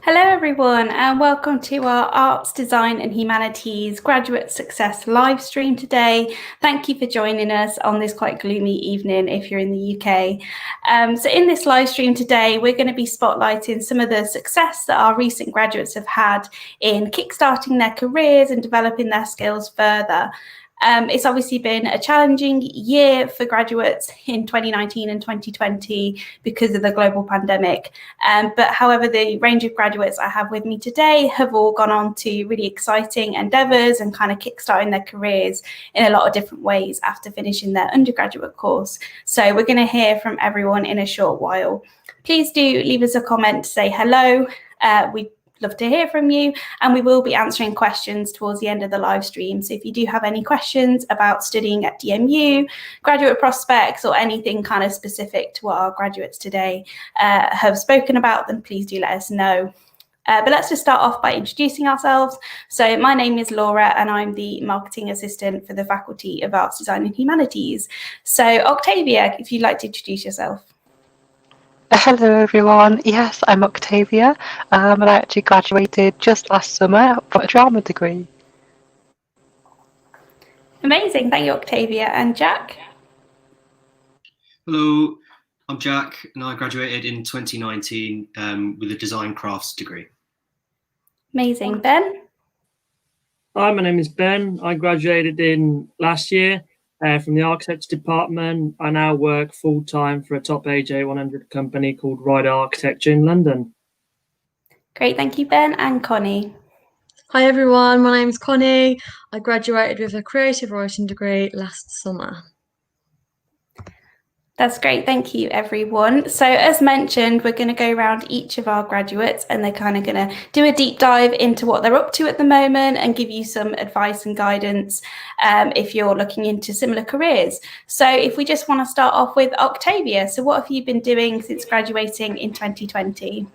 Hello everyone and welcome to our Arts, Design and Humanities Graduate Success live stream today. Thank you for joining us on this quite gloomy evening if you're in the UK. So in this live stream today, we're going to be spotlighting some of the success that our recent graduates have had in kickstarting their careers and developing their skills further. It's obviously been a challenging year for graduates in 2019 and 2020 because of the global pandemic. But however, the range of graduates I have with me today have all gone on to really exciting endeavours and kind of kickstarting their careers in a lot of different ways after finishing their undergraduate course. So we're going to hear from everyone in a short while. Please do leave us a comment to say hello. We'd love to hear from you, and we will be answering questions towards the end of the live stream. So if you do have any questions about studying at DMU, graduate prospects, or anything kind of specific to what our graduates today have spoken about, then please do let us know. But let's just start off by introducing ourselves. So my name is Laura and I'm the marketing assistant for the Faculty of Arts, Design and Humanities. So Octavia, if you'd like to introduce yourself. Hello everyone, yes, I'm Octavia, and I actually graduated just last summer from a drama degree. Amazing, thank you Octavia. And Jack? Hello, I'm Jack and I graduated in 2019 with a design crafts degree. Amazing. Ben? Hi, my name is Ben. I graduated in last year from the architecture department. I now work full-time for a top AJ 100 company called Ryder Architecture in London. Great, thank you, Ben. And Connie. Hi everyone, my name's Connie. I graduated with a creative writing degree last summer. That's great, thank you everyone. So as mentioned, we're going to go around each of our graduates and they're kind of going to do a deep dive into what they're up to at the moment and give you some advice and guidance if you're looking into similar careers. So if we just want to start off with Octavia, so what have you been doing since graduating in 2020?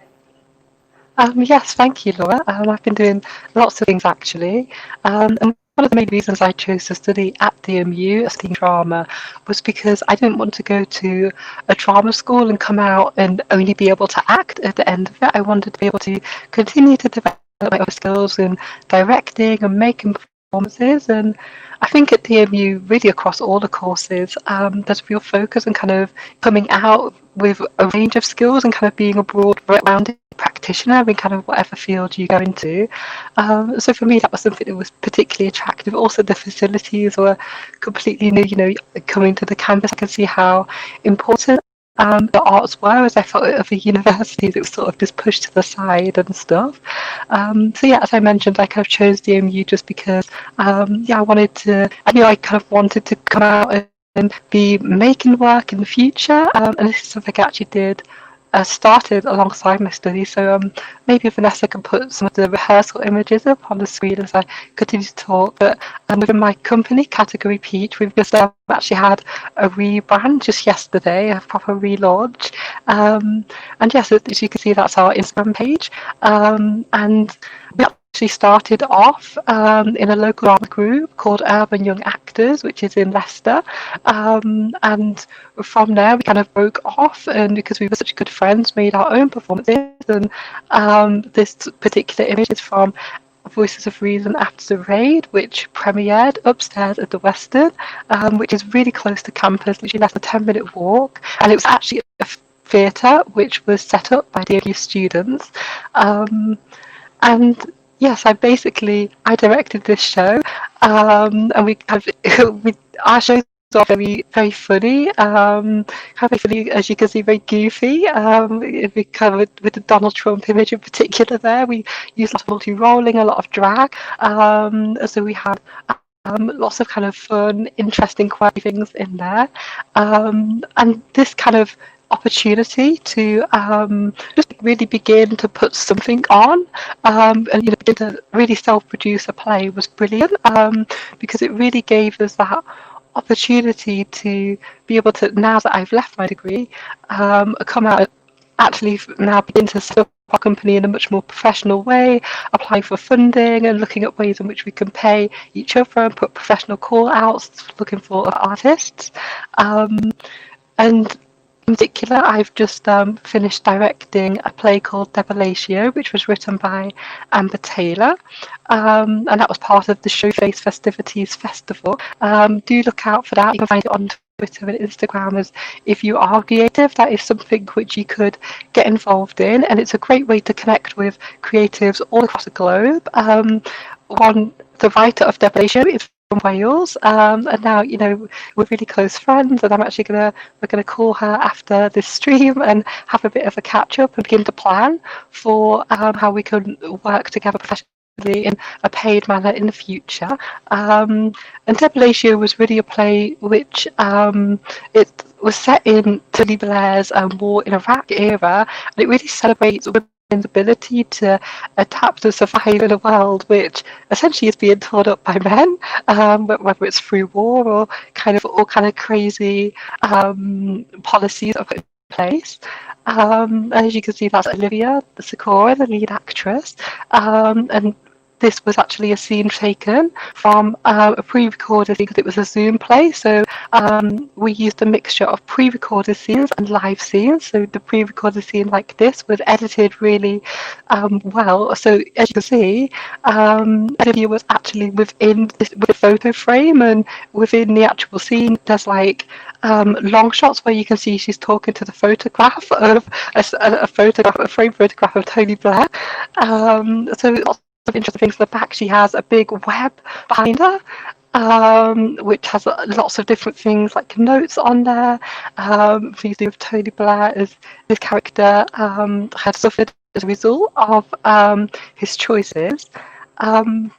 Yes, thank you, Laura. I've been doing lots of things actually. And one of the main reasons I chose to study at DMU, studying drama, was because I didn't want to go to a drama school and come out and only be able to act at the end of it. I wanted to be able to continue to develop my other skills in directing and making performances. And I think at DMU, really across all the courses, there's a real focus on kind of coming out with a range of skills and kind of being a broad, rounded practitioner in kind of whatever field you go into. So for me, that was something that was particularly attractive. Also, the facilities were completely new. You know, coming to the campus, I can see how important the arts were, as I thought of the universities, it was sort of just pushed to the side and stuff. So yeah, as I mentioned, I kind of chose DMU just because, yeah, I knew I kind of wanted to come out and be making work in the future, and this is something I actually did. Started alongside my studies, so maybe Vanessa can put some of the rehearsal images up on the screen as I continue to talk. But within my company, Category Peach, we've just actually had a rebrand just yesterday, a proper relaunch. And yes, as you can see, that's our Instagram page. And we actually started off in a local drama group called Urban Young Actors, which is in Leicester. And from there, we kind of broke off, and because we were such good friends, made our own performances. And this particular image is from Voices of Reason After the Raid, which premiered upstairs at the Western, which is really close to campus, literally less than a 10-minute walk. And it was actually a theatre which was set up by DMU students. And yes, I directed this show, and our shows are very, very funny, very funny, as you can see, very goofy. We covered with the Donald Trump image in particular there. We used a lot of multi-rolling, a lot of drag, so we had lots of kind of fun, interesting, quirky things in there. And this kind of opportunity to just really begin to put something on, and begin to really self-produce a play was brilliant, because it really gave us that opportunity to be able to, now that I've left my degree, come out and actually now begin to set up our company in a much more professional way, applying for funding and looking at ways in which we can pay each other and put professional call outs looking for artists. And in particular, I've just finished directing a play called Debillatio, which was written by Amber Taylor, and that was part of the Showface Festivities Festival. Do look out for that. You can find it on Twitter and Instagram as if you are creative. That is something which you could get involved in, and it's a great way to connect with creatives all across the globe. The writer of Debillatio is from Wales, and now we're really close friends, and we're gonna call her after this stream and have a bit of a catch up and begin to plan for how we can work together professionally in a paid manner in the future. And Debillatio was really a play which it was set in Tony Blair's war in Iraq era, and it really celebrates women's ability to adapt and survive in a world which essentially is being torn up by men, whether it's through war or all kind of crazy policies that are put in place. As you can see, that's Olivia Sikora, the lead actress, and this was actually a scene taken from a pre-recorded scene because it was a Zoom play. So we used a mixture of pre-recorded scenes and live scenes. So the pre-recorded scene like this was edited really well. So as you can see, Olivia was actually with a photo frame, and within the actual scene, there's like long shots where you can see she's talking to the photograph of a frame photograph of Tony Blair. So of interesting things. In the back, she has a big web behind her, which has lots of different things like notes on there. Things to do with Tony Blair, as this character had suffered as a result of his choices. So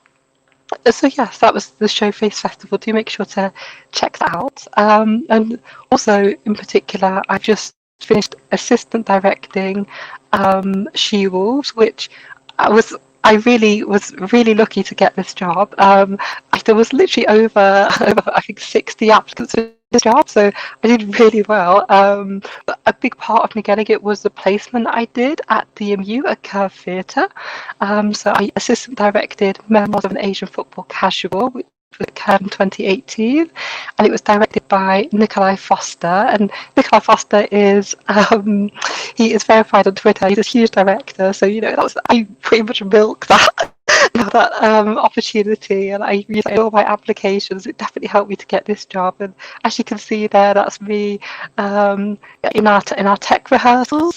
yes, that was the Showface Festival. Do make sure to check that out. And also, in particular, I've just finished assistant directing She Wolves, which I really was really lucky to get this job. There was literally over I think 60 applicants for this job, so I did really well. But a big part of me getting it was the placement I did at DMU at Curve Theatre. So I assistant directed Memoirs of an Asian Football Casual, which was Curve in 2018, and it was directed by Nikolai Foster. And Nikolai Foster is he is verified on Twitter. He's a huge director, so I pretty much milked that opportunity, and I used all my applications. It definitely helped me to get this job. And as you can see there, that's me in our tech rehearsals,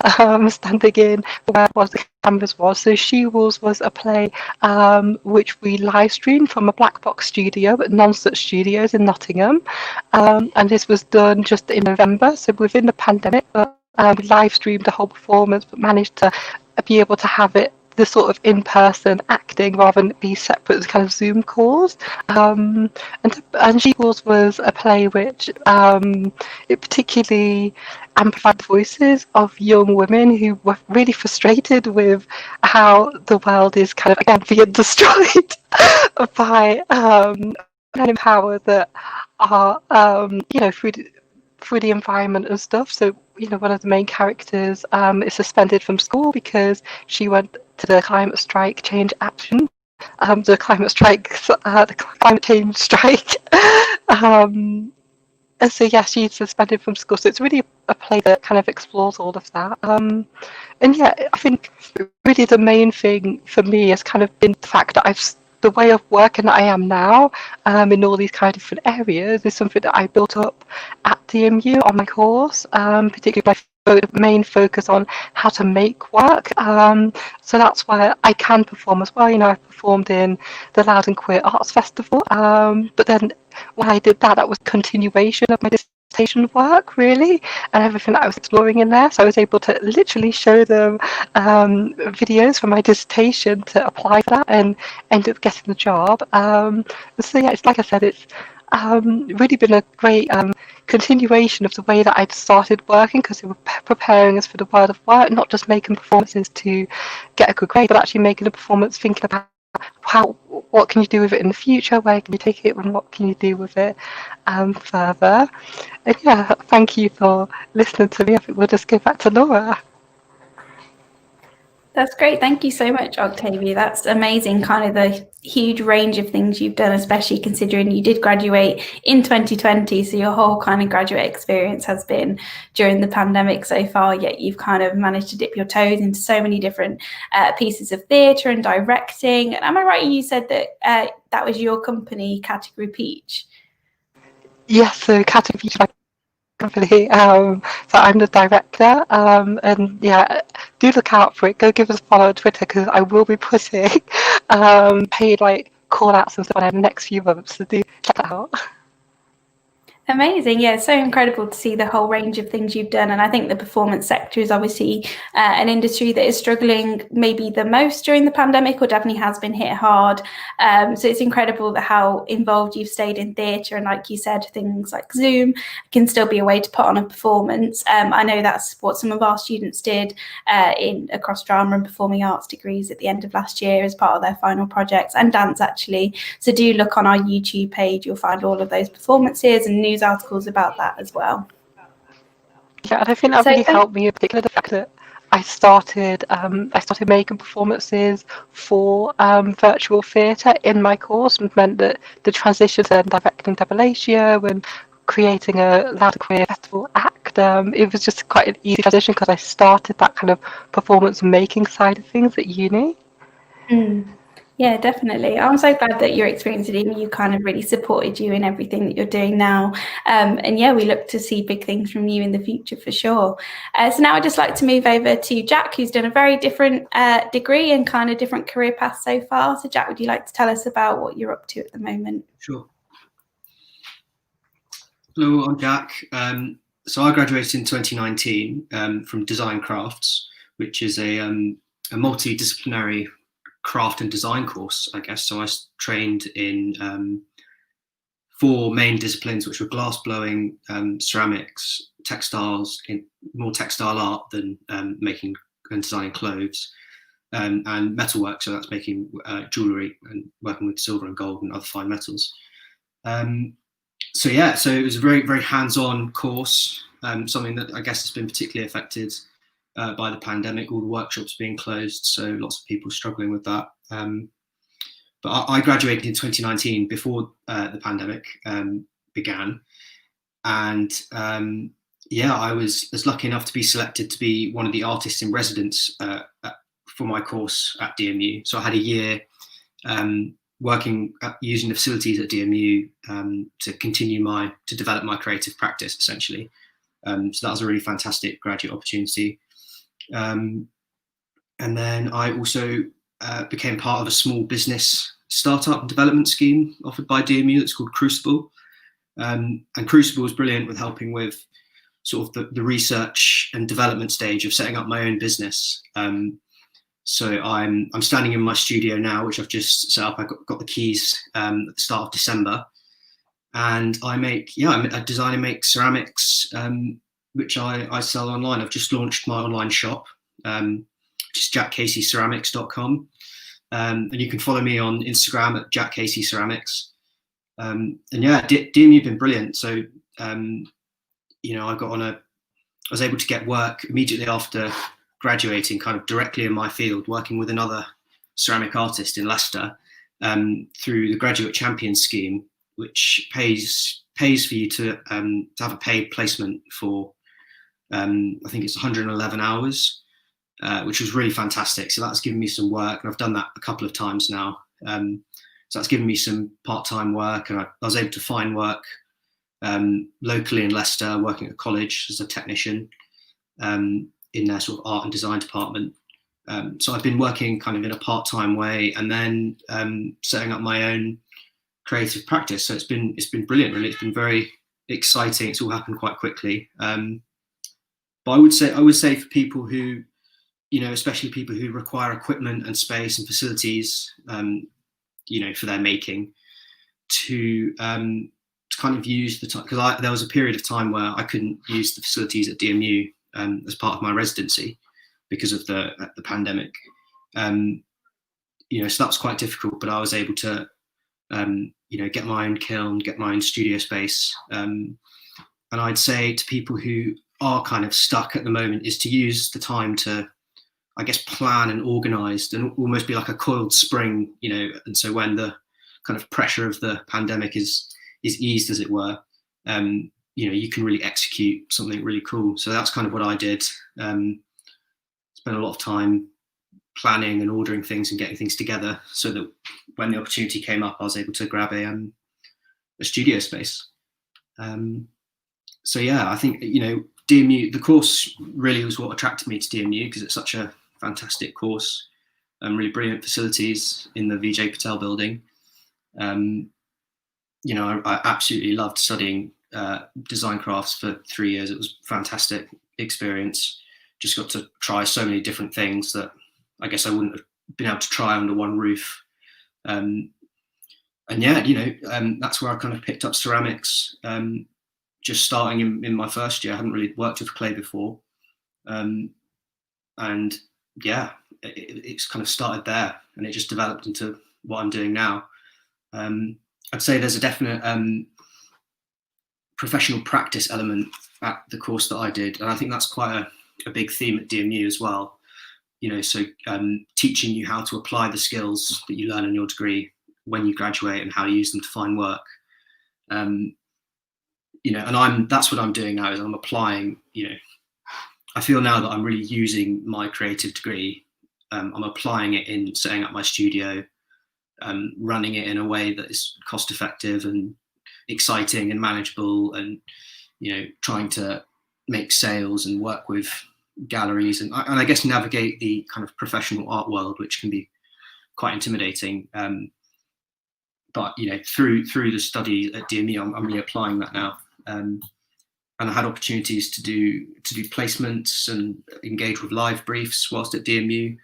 standing in where the cameras was. So She Wolves was a play which we live streamed from a black box studio at Non-Such Studios in Nottingham, and this was done just in November, so within the pandemic. But we live streamed the whole performance, but managed to be able to have it the sort of in-person acting rather than be separate as kind of Zoom calls. And She Wolves was a play which it particularly amplified the voices of young women who were really frustrated with how the world is kind of again being destroyed by men in power that are through the environment and stuff. So one of the main characters is suspended from school because she went to the climate strike change action, the climate change strike. And so yeah, she's suspended from school. So it's really a play that kind of explores all of that. And yeah, I think really the main thing for me has kind of been the fact that the way of working that I am now in all these kind of different areas is something that I built up at DMU on my course, particularly my main focus on how to make work. So that's why I can perform as well. I've performed in the Loud and Queer Arts Festival, but then when I did that, that was continuation of my dissertation work, really, and everything that I was exploring in there. So I was able to literally show them videos from my dissertation to apply for that and end up getting the job. So yeah, it's like I said, it's really been a great continuation of the way that I'd started working, because they were preparing us for the world of work, not just making performances to get a good grade, but actually making a performance thinking about what can you do with it in the future, where can you take it, and what can you do with it further. And yeah, thank you for listening to me. I think we'll just go back to Laura. That's great. Thank you so much, Octavia. That's amazing, kind of the huge range of things you've done, especially considering you did graduate in 2020. So your whole kind of graduate experience has been during the pandemic so far, yet you've kind of managed to dip your toes into so many different pieces of theatre and directing. Am I right? You said that that was your company, Category Peach? Yes, so Category Peach company. So I'm the director, and yeah, do look out for it. Go give us a follow on Twitter because I will be putting paid like call outs and stuff in the next few months. So do check that out. Amazing. Yeah, it's so incredible to see the whole range of things you've done. And I think the performance sector is obviously an industry that is struggling maybe the most during the pandemic, or definitely has been hit hard. So it's incredible that how involved you've stayed in theatre. And like you said, things like Zoom can still be a way to put on a performance. I know that's what some of our students did across drama and performing arts degrees at the end of last year as part of their final projects, and dance actually. So do look on our YouTube page. You'll find all of those performances and news articles about that as well. Yeah, and I think that really helped me in particular, the fact that I started making performances for virtual theatre in my course, and meant that the transition to directing double Asia and creating a Louder Queer Festival act, it was just quite an easy transition because I started that kind of performance making side of things at uni. Yeah, definitely. I'm so glad that your experience at EMU kind of really supported you in everything that you're doing now. And yeah, we look to see big things from you in the future for sure. So now I'd just like to move over to Jack, who's done a very different degree and kind of different career path so far. So Jack, would you like to tell us about what you're up to at the moment? Sure. Hello, I'm Jack. So I graduated in 2019 from Design Crafts, which is a multidisciplinary craft and design course, I guess. So I trained in 4 main disciplines, which were glass blowing, ceramics, textiles, in more textile art than making and designing clothes, and metalwork. So that's making jewellery and working with silver and gold and other fine metals. So yeah, so it was a very, very hands-on course, something that I guess has been particularly affected by the pandemic, all the workshops being closed, so lots of people struggling with that. But I graduated in 2019 before the pandemic began, and yeah, I was lucky enough to be selected to be one of the artists in residence for my course at DMU. So I had a year working using the facilities at DMU to continue to develop my creative practice, essentially. So that was a really fantastic graduate opportunity. And then I also became part of a small business startup development scheme offered by DMU that's called Crucible. And Crucible was brilliant with helping with sort of the research and development stage of setting up my own business. So I'm standing in my studio now, which I've just set up. I got the keys at the start of December, and I design and make ceramics, which I sell online. I've just launched my online shop, which is jackcaseyceramics.com, and you can follow me on Instagram at jackcaseyceramics. And yeah, DMU have been brilliant. So you know, I was able to get work immediately after graduating, kind of directly in my field, working with another ceramic artist in Leicester through the Graduate Champion Scheme, which pays for you to have a paid placement for I think it's 111 hours, which was really fantastic. So that's given me some work, and I've done that a couple of times now. So that's given me some part-time work, and I was able to find work locally in Leicester, working at a college as a technician in their sort of art and design department. So I've been working kind of in a part-time way, and then setting up my own creative practice. So it's been brilliant, really. It's been very exciting. It's all happened quite quickly. But I would say for people who, you know, especially people who require equipment and space and facilities, you know, for their making, to kind of use the time, because there was a period of time where I couldn't use the facilities at DMU as part of my residency because of the pandemic. You know, so that was quite difficult, but I was able to, you know, get my own kiln, get my own studio space. And I'd say to people who are kind of stuck at the moment is to use the time to I guess, plan and organised and almost be like a coiled spring, you know. And so when the kind of pressure of the pandemic is eased, as it were, you know, you can really execute something really cool. So that's kind of what I did. Spent a lot of time planning and ordering things and getting things together so that when the opportunity came up, I was able to grab a studio space. So yeah, I think, you know, DMU, the course really was what attracted me to DMU because it's such a fantastic course, really brilliant facilities in the Vijay Patel building. You know, I absolutely loved studying design crafts for 3 years. It was a fantastic experience. Just got to try so many different things that I guess I wouldn't have been able to try under one roof. And yeah, you know, that's where I kind of picked up ceramics. Just starting in my first year, I hadn't really worked with clay before. And yeah, it's kind of started there and it just developed into what I'm doing now. I'd say there's a definite professional practice element at the course that I did. And I think that's quite a big theme at DMU as well. You know, so teaching you how to apply the skills that you learn in your degree when you graduate and how to use them to find work. You know, and that's what I'm doing now is I'm applying, you know, I feel now that I'm really using my creative degree. I'm applying it in setting up my studio, running it in a way that is cost effective and exciting and manageable, and, you know, trying to make sales and work with galleries and I guess navigate the kind of professional art world, which can be quite intimidating. But, you know, through the study at DMU, I'm really applying that now. And I had opportunities to do placements and engage with live briefs whilst at DMU.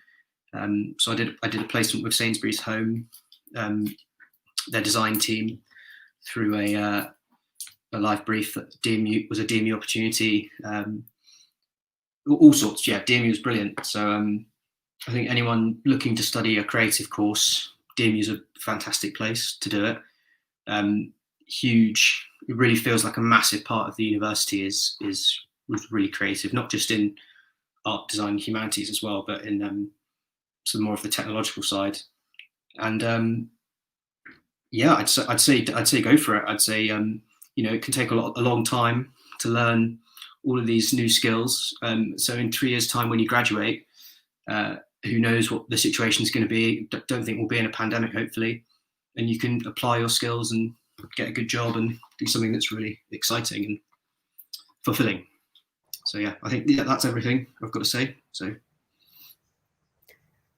So I did a placement with Sainsbury's Home, their design team, through a live brief that DMU was a DMU opportunity. All sorts, yeah. DMU was brilliant. So I think anyone looking to study a creative course, DMU is a fantastic place to do it. Huge. It really feels like a massive part of the university was really creative, not just in art, design, humanities as well, but in some more of the technological side. And yeah, I'd say go for it. I'd say you know, it can take a long time to learn all of these new skills. So in 3 years' time, when you graduate, who knows what the situation is going to be? Don't think we'll be in a pandemic, hopefully, and you can apply your skills and get a good job and do something that's really exciting and fulfilling. So yeah, I think that's everything I've got to say. So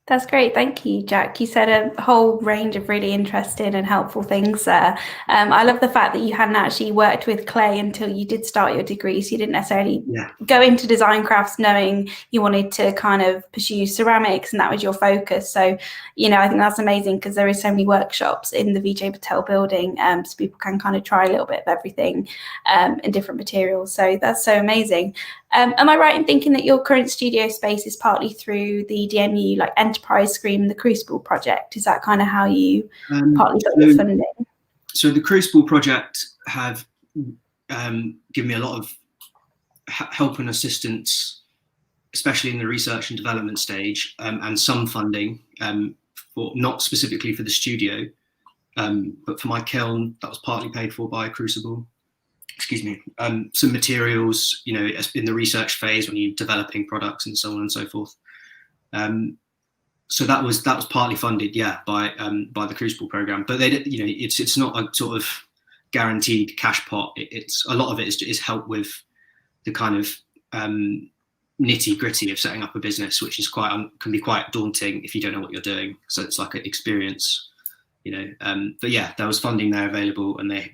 that's great. Thank you, Jack. You said a whole range of really interesting and helpful things there. I love the fact that you hadn't actually worked with clay until you did start your degree. So you didn't necessarily go into design crafts knowing you wanted to kind of pursue ceramics and that was your focus. So, you know, I think that's amazing because there is so many workshops in the Vijay Patel building, so people can kind of try a little bit of everything in different materials. So that's so amazing. Am I right in thinking that your current studio space is partly through the DMU like enterprise stream, the Crucible project? Is that kind of how you partly got your funding? So the Crucible project have given me a lot of help and assistance, especially in the research and development stage, and some funding, for not specifically for the studio, but for my kiln that was partly paid for by Crucible. Excuse me, some materials, you know, in the research phase when you're developing products and so on and so forth. So that was partly funded, yeah, by the Crucible program. But they, you know, it's not a sort of guaranteed cash pot. It's a lot of it is help with the kind of nitty gritty of setting up a business, which is can be quite daunting if you don't know what you're doing. So it's like an experience, you know. But yeah, there was funding there available, and they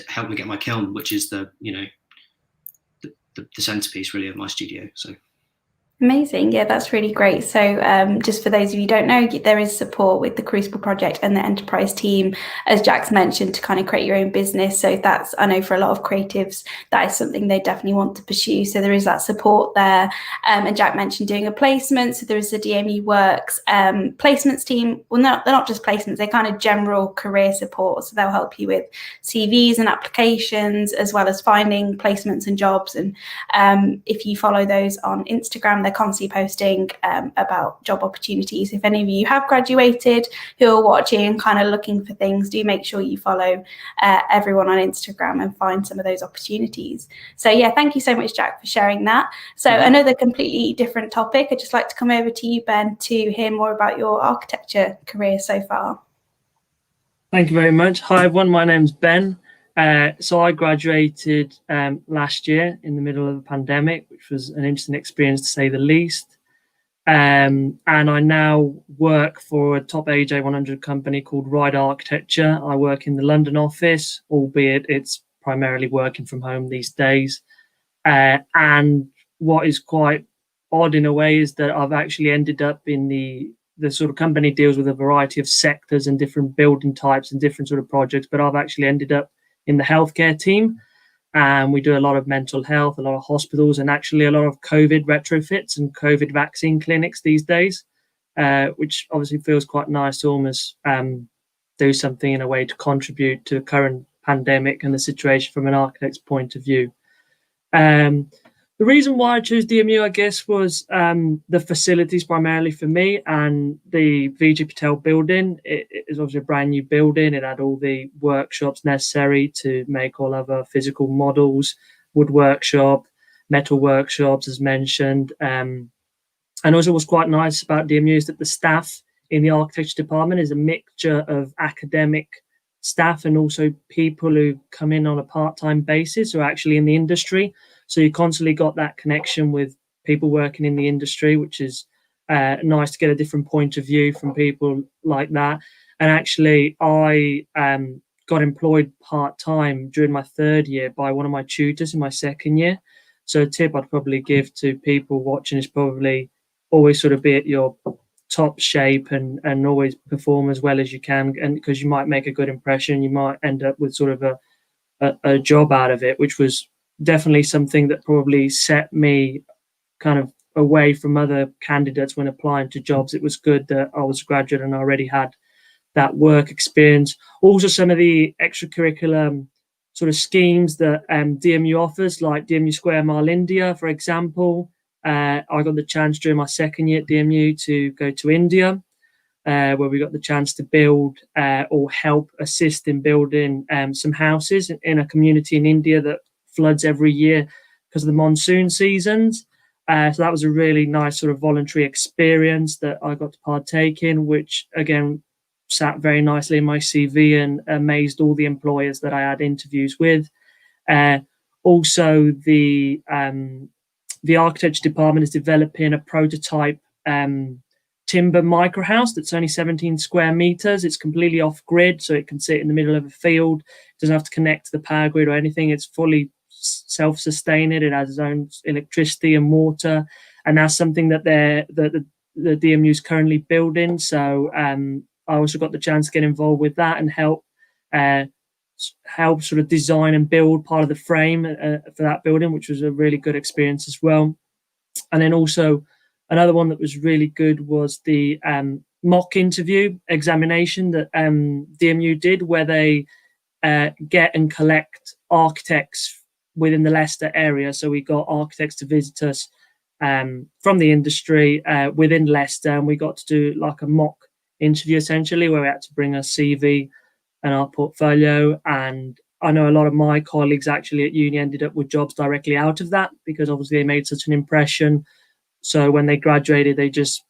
helped me get my kiln, which is the centerpiece really of my studio. So Amazing. Yeah, that's really great. So just for those of you who don't know, there is support with the Crucible project and the enterprise team, as Jack's mentioned, to kind of create your own business. So that's, I know for a lot of creatives, that is something they definitely want to pursue. So there is that support there. And Jack mentioned doing a placement. So there is the DMU Works placements team. Well, no, they're not just placements, they're kind of general career support. So they'll help you with CVs and applications, as well as finding placements and jobs. And if you follow those on Instagram, they're they're constantly posting about job opportunities. If any of you have graduated who are watching and kind of looking for things, do make sure you follow everyone on Instagram and find some of those opportunities. So yeah, thank you so much, Jack, for sharing that. So another completely different topic. I'd just like to come over to you, Ben, to hear more about your architecture career so far. Thank you very much. Hi everyone, my name's Ben. So I graduated last year in the middle of the pandemic, which was an interesting experience to say the least. And I now work for a top AJ 100 company called Ride Architecture. I work in the London office, albeit it's primarily working from home these days. And what is quite odd in a way is that I've actually ended up in the sort of company deals with a variety of sectors and different building types and different sort of projects, but I've actually ended up in the healthcare team. And we do a lot of mental health, a lot of hospitals, and actually a lot of COVID retrofits and COVID vaccine clinics these days, which obviously feels quite nice to almost do something in a way to contribute to the current pandemic and the situation from an architect's point of view. The reason why I chose DMU, I guess, was the facilities primarily for me, and the Vijay Patel building. It is obviously a brand new building. It had all the workshops necessary to make all of our physical models, wood workshop, metal workshops, as mentioned. And also what's quite nice about DMU is that the staff in the architecture department is a mixture of academic staff and also people who come in on a part-time basis who are actually in the industry. So you constantly got that connection with people working in the industry, which is nice to get a different point of view from people like that. And actually, I got employed part-time during my third year by one of my tutors in my second year. So a tip I'd probably give to people watching is probably always sort of be at your top shape and always perform as well as you can, and because you might make a good impression, you might end up with sort of a job out of it, which was definitely something that probably set me kind of away from other candidates when applying to jobs. It was good that I was a graduate and I already had that work experience. Also, some of the extracurricular sort of schemes that DMU offers, like DMU Square Mile India, for example. I got the chance during my second year at DMU to go to India, where we got the chance to build or help assist in building some houses in a community in India that floods every year because of the monsoon seasons. So that was a really nice sort of voluntary experience that I got to partake in, which again sat very nicely in my CV and amazed all the employers that I had interviews with. Also, the architecture department is developing a prototype timber micro house that's only 17 square meters. It's completely off grid, so it can sit in the middle of a field. It doesn't have to connect to the power grid or anything. It's fully self-sustaining. It has its own electricity and water, and that's something that the DMU is currently building. So I also got the chance to get involved with that and help sort of design and build part of the frame for that building, which was a really good experience as well. And then also another one that was really good was the mock interview examination that DMU did, where they get and collect architects within the Leicester area. So we got architects to visit us from the industry within Leicester, and we got to do like a mock interview essentially, where we had to bring our CV and our portfolio. And I know a lot of my colleagues actually at uni ended up with jobs directly out of that, because obviously they made such an impression. So when they graduated, they just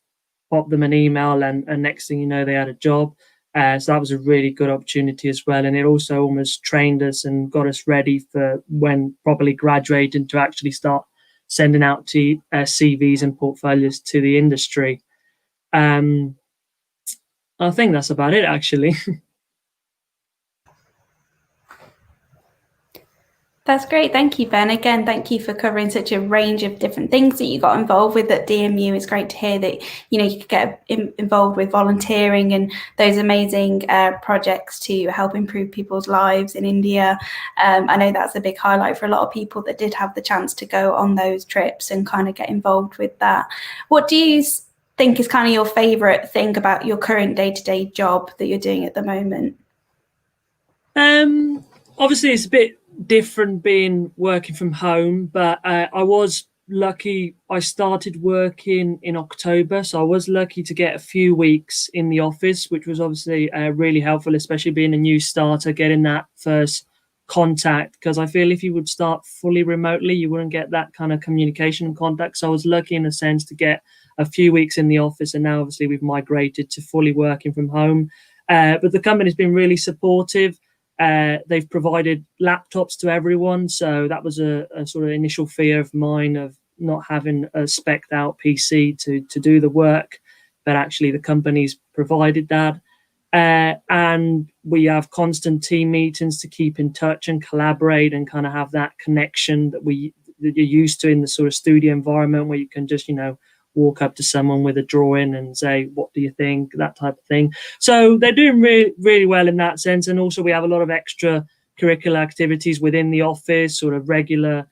popped them an email, and next thing you know, they had a job. So that was a really good opportunity as well. And it also almost trained us and got us ready for when properly graduating to actually start sending out to CVs and portfolios to the industry. I think that's about it, actually. That's great. Thank you, Ben. Again, thank you for covering such a range of different things that you got involved with at DMU. It's great to hear that, you know, you could get involved with volunteering and those amazing projects to help improve people's lives in India. I know that's a big highlight for a lot of people that did have the chance to go on those trips and kind of get involved with that. What do you think is kind of your favorite thing about your current day-to-day job that you're doing at the moment? Obviously, it's a bit different being working from home, but I was lucky. I started working in October, so I was lucky to get a few weeks in the office, which was obviously really helpful, especially being a new starter, getting that first contact. Because I feel if you would start fully remotely, you wouldn't get that kind of communication and contact. So I was lucky in a sense to get a few weeks in the office, and now obviously we've migrated to fully working from home. But the company's been really supportive. They've provided laptops to everyone, so that was a sort of initial fear of mine of not having a spec'd out PC to do the work, but actually the company's provided that. And we have constant team meetings to keep in touch and collaborate and kind of have that connection that you're used to in the sort of studio environment, where you can just, walk up to someone with a drawing and say, what do you think? That type of thing. So they're doing really, really well in that sense. And also we have a lot of extra curricular activities within the office, sort of regular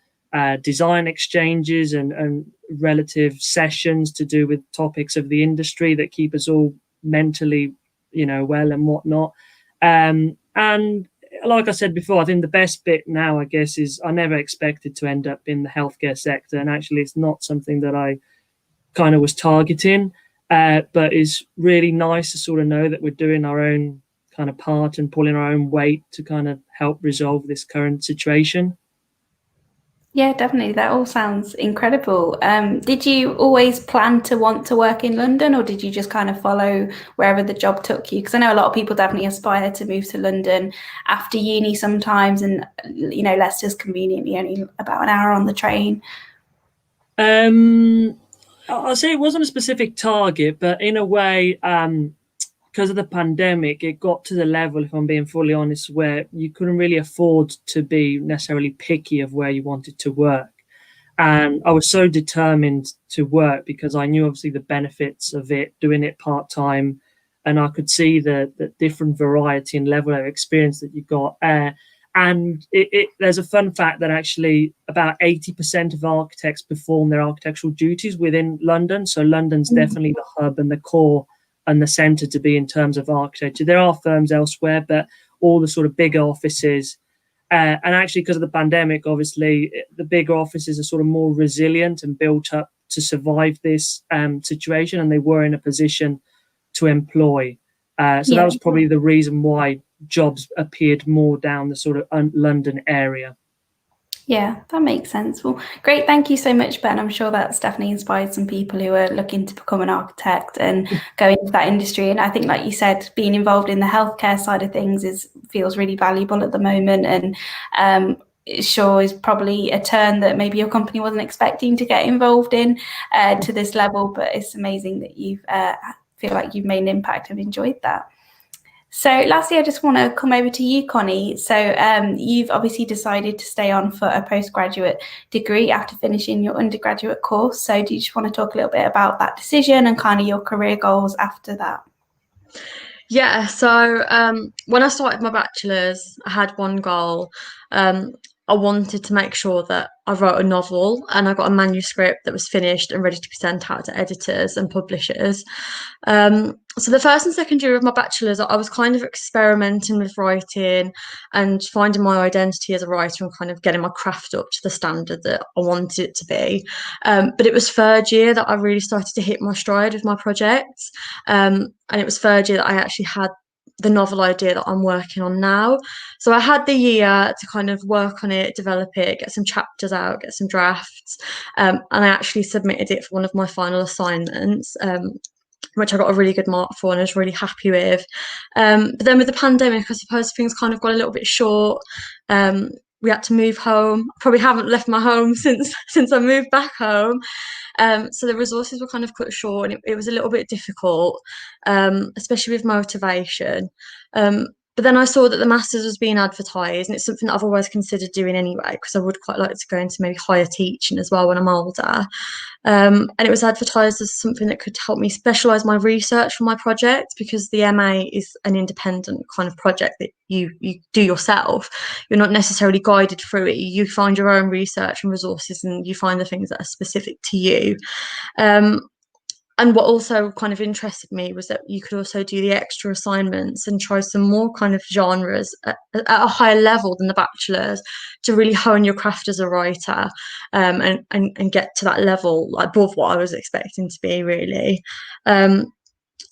design exchanges and relative sessions to do with topics of the industry that keep us all mentally, well and whatnot. And like I said before, I think the best bit now, I guess, is I never expected to end up in the healthcare sector. And actually, it's not something that I kind of was targeting, but it's really nice to sort of know that we're doing our own kind of part and pulling our own weight to kind of help resolve this current situation. Yeah, definitely. That all sounds incredible. Did you always plan to want to work in London, or did you just kind of follow wherever the job took you? Because I know a lot of people definitely aspire to move to London after uni sometimes, and Leicester's conveniently only about an hour on the train. I'll say it wasn't a specific target, but in a way, because of the pandemic, it got to the level, if I'm being fully honest, where you couldn't really afford to be necessarily picky of where you wanted to work. And I was so determined to work because I knew obviously the benefits of it, doing it part-time, and I could see the different variety and level of experience that you got. And there's a fun fact that actually about 80% of architects perform their architectural duties within London. So London's definitely the hub and the core and the centre to be in terms of architecture. There are firms elsewhere, but all the sort of bigger offices, and actually because of the pandemic, obviously, the bigger offices are sort of more resilient and built up to survive this situation, and they were in a position to employ. So that was probably the reason why jobs appeared more down the sort of London area. Yeah, that makes sense. Well, great. Thank you so much, Ben. I'm sure that's definitely inspired some people who are looking to become an architect and go into that industry. And I think, like you said, being involved in the healthcare side of things feels really valuable at the moment. And it sure is probably a turn that maybe your company wasn't expecting to get involved in to this level. But it's amazing that you feel like you've made an impact and enjoyed that. So lastly, I just want to come over to you, Connie. So you've obviously decided to stay on for a postgraduate degree after finishing your undergraduate course. So do you just want to talk a little bit about that decision and kind of your career goals after that? Yeah, so when I started my bachelor's, I had one goal. I wanted to make sure that I wrote a novel and I got a manuscript that was finished and ready to be sent out to editors and publishers. So the first and second year of my bachelor's, I was kind of experimenting with writing and finding my identity as a writer and kind of getting my craft up to the standard that I wanted it to be. But it was third year that I really started to hit my stride with my projects. And it was third year that I actually had the novel idea that I'm working on now. So I had the year to kind of work on it, develop it, get some chapters out, get some drafts. And I actually submitted it for one of my final assignments, which I got a really good mark for and I was really happy with. But then with the pandemic, I suppose things kind of got a little bit short. We had to move home. I probably haven't left my home since I moved back home. So the resources were kind of cut short and it was a little bit difficult, especially with motivation. But then I saw that the Masters was being advertised, and it's something that I've always considered doing anyway, because I would quite like to go into maybe higher teaching as well when I'm older. And it was advertised as something that could help me specialise my research for my project, because the MA is an independent kind of project that you do yourself. You're not necessarily guided through it. You find your own research and resources and you find the things that are specific to you. and what also kind of interested me was that you could also do the extra assignments and try some more kind of genres at a higher level than the bachelor's to really hone your craft as a writer, and get to that level above what I was expecting to be, really. And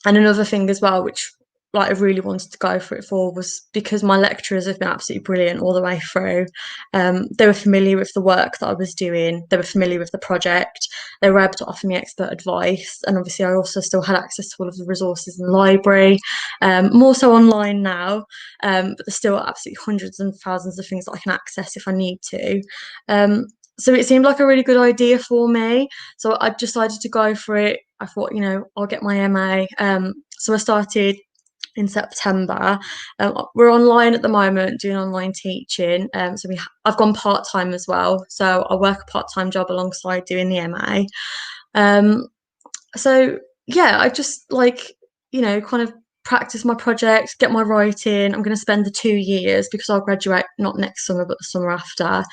another thing as well, which I really wanted to go for it for, was because my lecturers have been absolutely brilliant all the way through. They were familiar with the work that I was doing. They were familiar with the project. They were able to offer me expert advice. And obviously I also still had access to all of the resources in the library, more so online now, but there's still absolutely hundreds and thousands of things that I can access if I need to. So it seemed like a really good idea for me. So I decided to go for it. I thought, I'll get my MA. So I started in September. We're online at the moment doing online teaching. So I've gone part-time as well. So I work a part-time job alongside doing the MA. So yeah, I just kind of practice my projects, get my writing. I'm going to spend the 2 years, because I'll graduate not next summer but the summer after.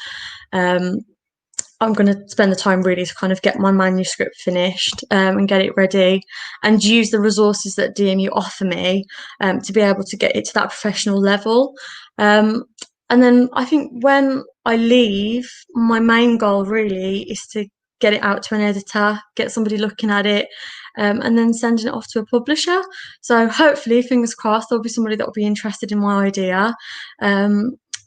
I'm going to spend the time really to kind of get my manuscript finished, and get it ready, and use the resources that DMU offer me, to be able to get it to that professional level. And then I think when I leave, my main goal really is to get it out to an editor, get somebody looking at it, and then sending it off to a publisher. So hopefully, fingers crossed, there'll be somebody that will be interested in my idea.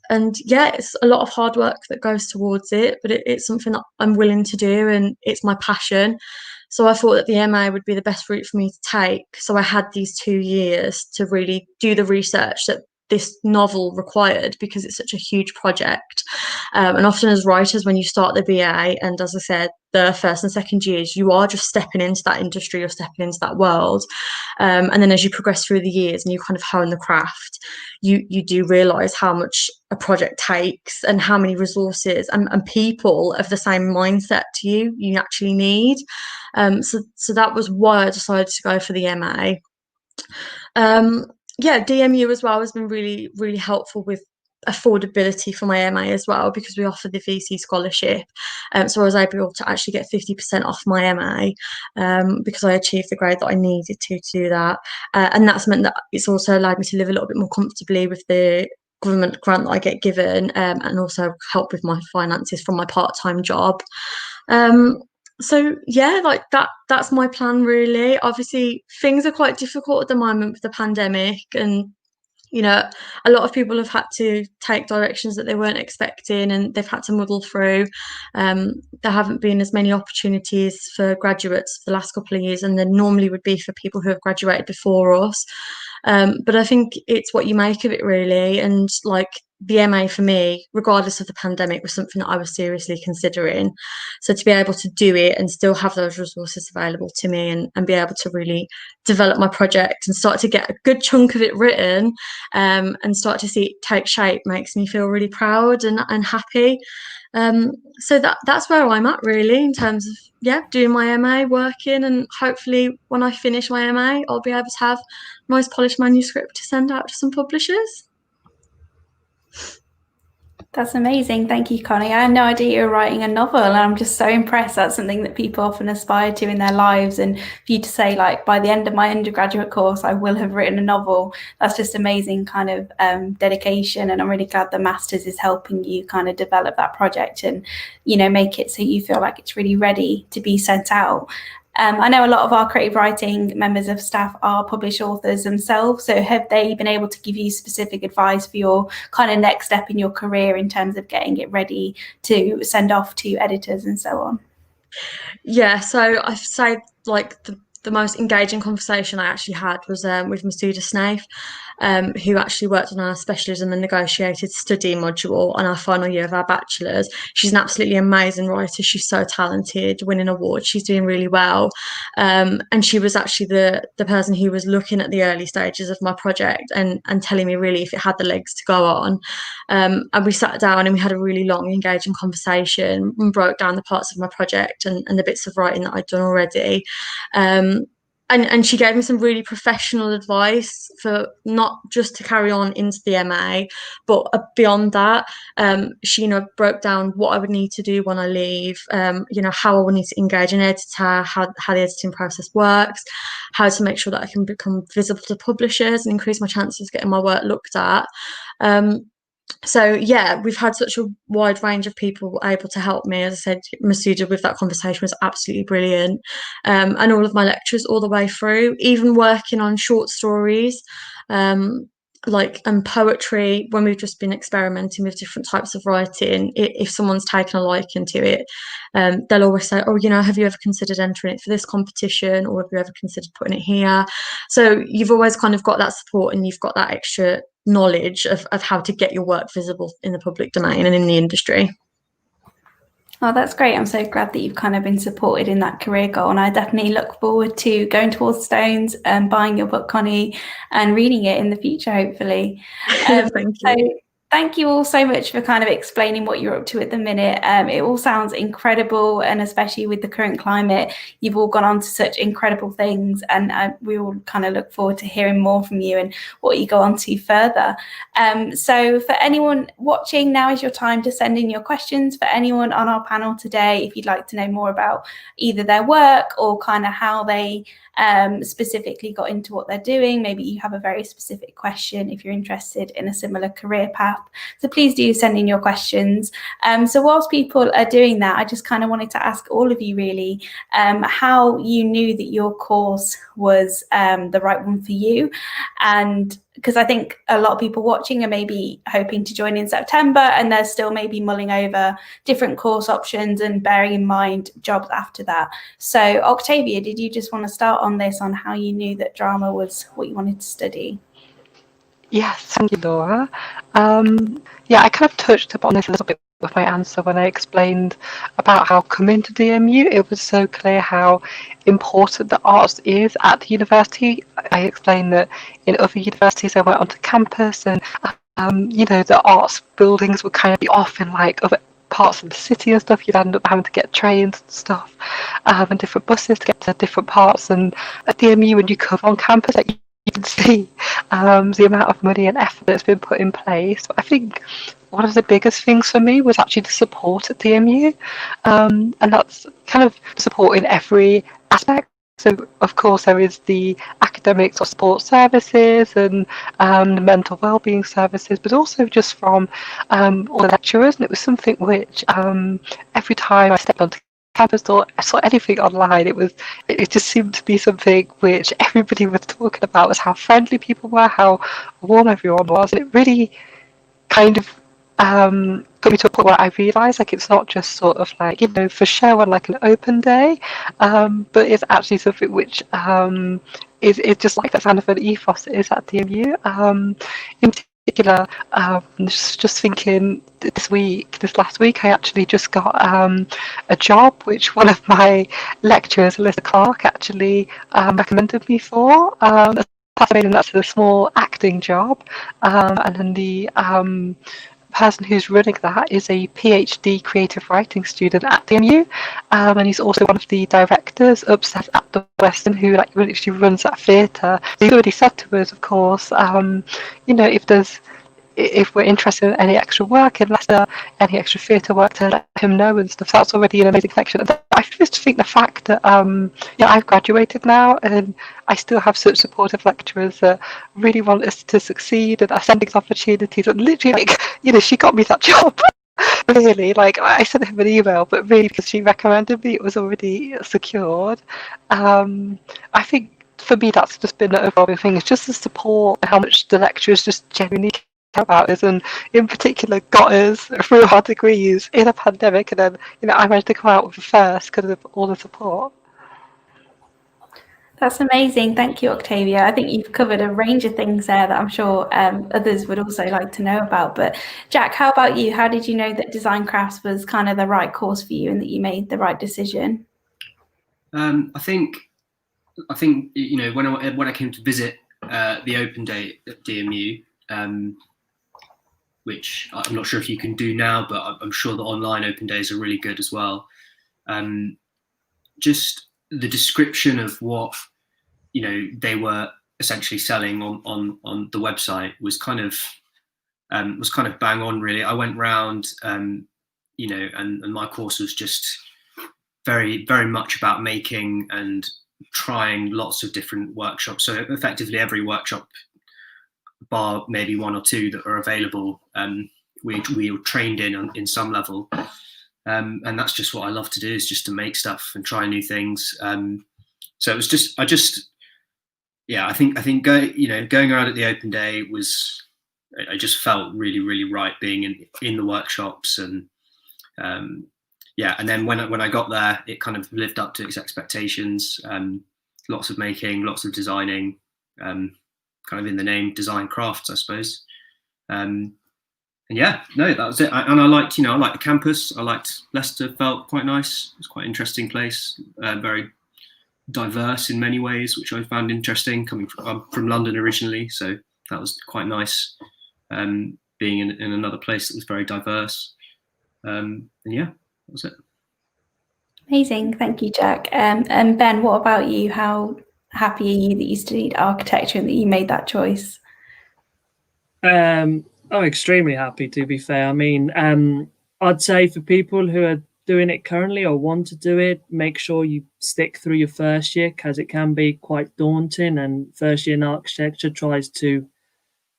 And yeah, it's a lot of hard work that goes towards it, but it's something that I'm willing to do, and it's my passion. So I thought that the MA would be the best route for me to take. So I had these 2 years to really do the research that this novel required, because it's such a huge project. And often as writers, when you start the BA, and as I said, the first and second years, you are just stepping into that industry, or stepping into that world. And then as you progress through the years and you kind of hone the craft, you do realise how much a project takes, and how many resources and people of the same mindset to you actually need. So that was why I decided to go for the MA. Yeah, DMU as well has been really, really helpful with affordability for my MA as well, because we offer the VC scholarship. So I was able to actually get 50% off my MA, because I achieved the grade that I needed to do that. And that's meant that it's also allowed me to live a little bit more comfortably with the government grant that I get given, and also help with my finances from my part-time job. So yeah, that's my plan really. Obviously things are quite difficult at the moment with the pandemic, and a lot of people have had to take directions that they weren't expecting, and they've had to muddle through. There haven't been as many opportunities for graduates for the last couple of years, and there normally would be for people who have graduated before us. But I think it's what you make of it really, and the MA for me, regardless of the pandemic, was something that I was seriously considering. So to be able to do it and still have those resources available to me, and be able to really develop my project and start to get a good chunk of it written, and start to see it take shape, makes me feel really proud and happy. So that's where I'm at really, in terms of doing my MA, working, and hopefully when I finish my MA, I'll be able to have a nice polished manuscript to send out to some publishers. That's amazing. Thank you, Connie. I had no idea you were writing a novel, and I'm just so impressed. That's something that people often aspire to in their lives. And for you to say, by the end of my undergraduate course, I will have written a novel, that's just amazing kind of dedication. And I'm really glad the Masters is helping you kind of develop that project and, make it so you feel like it's really ready to be sent out. I know a lot of our creative writing members of staff are published authors themselves. So have they been able to give you specific advice for your kind of next step in your career in terms of getting it ready to send off to editors and so on? Yeah, so I've said the most engaging conversation I actually had was with Masuda Snaith, who actually worked on our specialism and negotiated study module on our final year of our bachelor's. She's an absolutely amazing writer. She's so talented, winning awards. She's doing really well. And she was actually the person who was looking at the early stages of my project and telling me really if it had the legs to go on. And we sat down and we had a really long, engaging conversation and broke down the parts of my project and the bits of writing that I'd done already. and she gave me some really professional advice for not just to carry on into the MA, but beyond that. She, broke down what I would need to do when I leave, how I would need to engage an editor, how the editing process works, how to make sure that I can become visible to publishers and increase my chances of getting my work looked at. So yeah, we've had such a wide range of people able to help me. As I said, Masuda with that conversation was absolutely brilliant, and all of my lectures all the way through, even working on short stories, and poetry when we've just been experimenting with different types of writing. If someone's taken a liking to it, they'll always say, "Oh, have you ever considered entering it for this competition, or have you ever considered putting it here?" So you've always kind of got that support, and you've got that extra knowledge of how to get your work visible in the public domain and in the industry. Oh, that's great. I'm so glad that you've kind of been supported in that career goal. And I definitely look forward to going towards Stones and buying your book, Connie, and reading it in the future, hopefully. Thank you. Thank you all so much for kind of explaining what you're up to at the minute. It all sounds incredible, and especially with the current climate, you've all gone on to such incredible things, and we all kind of look forward to hearing more from you and what you go on to further. So for anyone watching, now is your time to send in your questions. For anyone on our panel today, if you'd like to know more about either their work or kind of how they specifically got into what they're doing, maybe you have a very specific question if you're interested in a similar career path, so please do send in your questions. So whilst people are doing that, I just kind of wanted to ask all of you really how you knew that your course was the right one for you. And because I think a lot of people watching are maybe hoping to join in September, and they're still maybe mulling over different course options and bearing in mind jobs after that. So Octavia, did you just want to start on this, on how you knew that drama was what you wanted to study? Yes, thank you, Laura. Yeah, I kind of touched upon this a little bit with my answer when I explained about how coming to DMU, it was so clear how important the arts is at the university. I explained that in other universities I went onto campus, and the arts buildings would kind of be off in like other parts of the city and stuff. You'd end up having to get trains and stuff, and different buses to get to different parts. And at DMU, when you come on campus, you can see the amount of money and effort that's been put in place. But I think one of the biggest things for me was actually the support at DMU, and that's kind of support in every aspect. So, of course, there is the academics or support services and the mental wellbeing services, but also just from all the lecturers. And it was something which every time I stepped onto campus or I saw anything online, it just seemed to be something which everybody was talking about, was how friendly people were, how warm everyone was. And it really kind of got me to a point where I realised like it's not just sort of like, for show on like an open day, but it's actually something which is just like that kind of an ethos it is at DMU. In particular, just thinking this last week, I actually just got a job which one of my lecturers, Alyssa Clark, actually recommended me for. That's a small acting job, and then the person who's running that is a PhD creative writing student at DMU, and he's also one of the directors upstairs at the Western, who literally runs that theatre. He's already said to us, of course, if we're interested in any extra work in Leicester, any extra theatre work, to let him know and stuff. That's already an amazing connection. I just think the fact that I've graduated now and I still have such supportive lecturers that really want us to succeed and are sending opportunities. And literally, she got me that job. Really, I sent him an email, but really because she recommended me, it was already secured. I think for me, that's just been the overall thing. It's just the support and how much the lecturers just genuinely care about us, and in particular got us through our degrees in a pandemic, and then I managed to come out with a first because of all the support. That's amazing. Thank you, Octavia. I think you've covered a range of things there that I'm sure others would also like to know about. But Jack, how about you? How did you know that design crafts was kind of the right course for you and that you made the right decision? I think when I came to visit the open day at DMU, which I'm not sure if you can do now, but I'm sure the online open days are really good as well. Just the description of what they were essentially selling on the website was kind of bang on, really. I went round, and my course was just very, very much about making and trying lots of different workshops. So effectively every workshop, bar maybe one or two that are available, we were trained in some level. And that's just what I love to do, is just to make stuff and try new things. So it was I think going around at the open day was, I just felt really, really right being in the workshops, and and then when I got there, it kind of lived up to its expectations. Lots of making, lots of designing, kind of in the name, design crafts, I suppose. And yeah, no, that was it. I liked the campus. I liked Leicester, felt quite nice. It's quite an interesting place, very diverse in many ways, which I found interesting. I'm from London originally, so that was quite nice, being in another place that was very diverse. And yeah, that was it. Amazing, thank you, Jack. And Ben, what about you? How happy are you that you studied architecture and that you made that choice? I'm extremely happy, to be fair. I mean, I'd say for people who are doing it currently or want to do it, make sure you stick through your first year, because it can be quite daunting. And first year in architecture tries to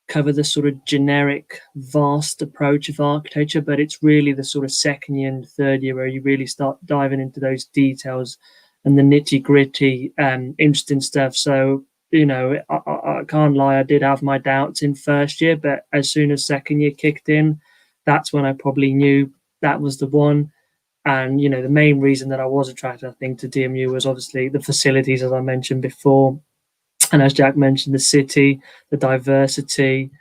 cover the sort of generic, vast approach of architecture, but it's really the sort of second year and third year where you really start diving into those details and the nitty gritty, interesting stuff. So, I can't lie, I did have my doubts in first year, but as soon as second year kicked in, that's when I probably knew that was the one. And, the main reason that I was attracted, I think, to DMU was obviously the facilities, as I mentioned before. And as Jack mentioned, the city, the diversity,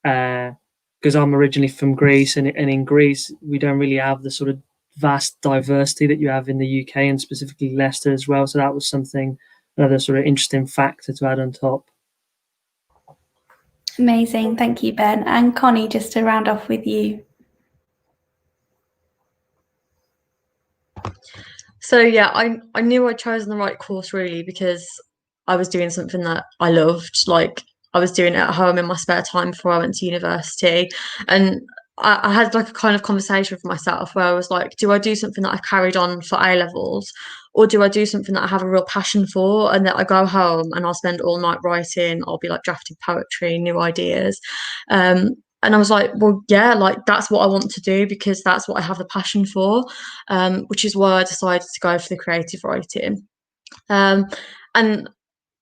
because I'm originally from Greece, and in Greece, we don't really have the sort of vast diversity that you have in the UK, and specifically Leicester as well. So that was another sort of interesting factor to add on top. Amazing, thank you, Ben. And Connie, just to round off with you. So yeah, I knew I'd chosen the right course, really, because I was doing something that I loved. Like, I was doing it at home in my spare time before I went to university. And I had like a kind of conversation with myself where I was like, do I do something that I carried on for A levels, or do I do something that I have a real passion for, and that I go home and I'll spend all night writing, I'll be like drafting poetry, new ideas. And I was like, well, yeah, like that's what I want to do, because that's what I have the passion for, which is why I decided to go for the creative writing. And